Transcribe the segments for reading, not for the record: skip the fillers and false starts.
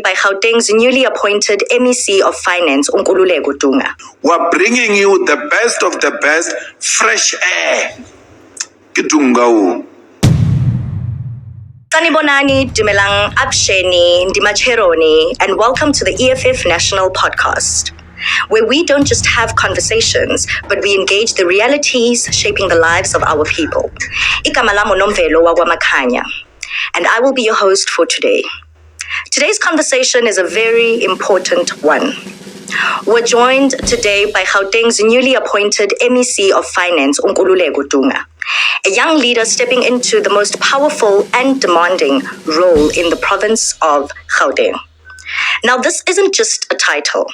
by Gauteng's newly appointed MEC of Finance, Nkululeko Dunga. We're bringing you the best of the best, fresh air. Kidunga. Sanibonani, Dimelang Absheni, Ndimacheroni, and welcome to the EFF National Podcast, where we don't just have conversations, but we engage the realities shaping the lives of our people. Igama lami uNomvelo waKwaMakhanya, and I will be your host for today. Today's conversation is a very important one. We're joined today by Gauteng's newly appointed MEC of Finance, Nkululeko Dunga, a young leader stepping into the most powerful and demanding role in the province of Gauteng. Now, this isn't just a title.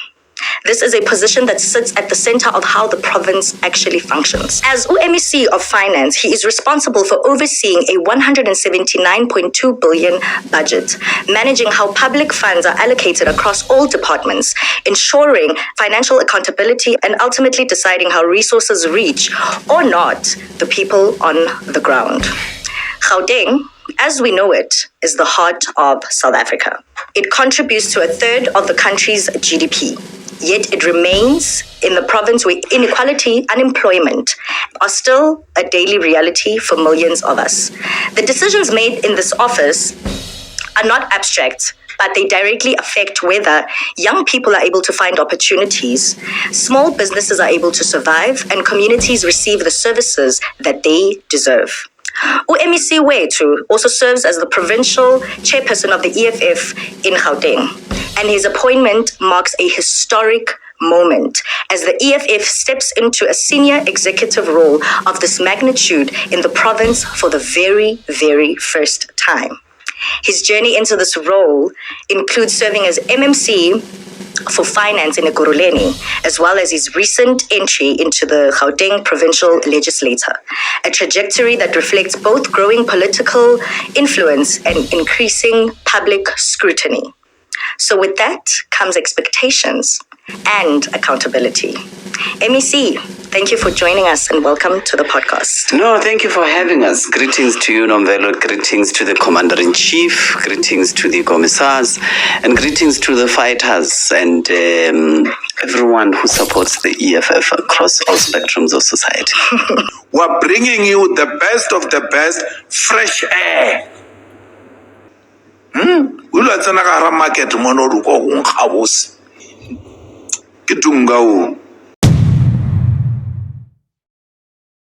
This is a position that sits at the center of how the province actually functions. As MEC of Finance, he is responsible for overseeing a 179.2 billion budget, managing how public funds are allocated across all departments, ensuring financial accountability, and ultimately deciding how resources reach or not the people on the ground. Gauteng, as we know it, is the heart of South Africa. It contributes to a third of the country's GDP. Yet it remains in the province where inequality, unemployment are still a daily reality for millions of us. The decisions made in this office are not abstract, but they directly affect whether young people are able to find opportunities, small businesses are able to survive, and communities receive the services that they deserve. MEC Wethu also serves as the provincial chairperson of the EFF in Gauteng, and his appointment marks a historic moment as the EFF steps into a senior executive role of this magnitude in the province for the very, very first time. His journey into this role includes serving as MMC for Finance in Ekurhuleni, as well as his recent entry into the Gauteng Provincial Legislature, a trajectory that reflects both growing political influence and increasing public scrutiny. So with that comes expectations and accountability. MEC, thank you for joining us and welcome to the podcast. No, thank you for having us. Greetings to you, Nomvelo. Greetings to the Commander-in-Chief. Greetings to the Commissars. And greetings to the fighters and everyone who supports the EFF across all spectrums of society. We're bringing you the best of the best, fresh air. We'll market mono Kidunga.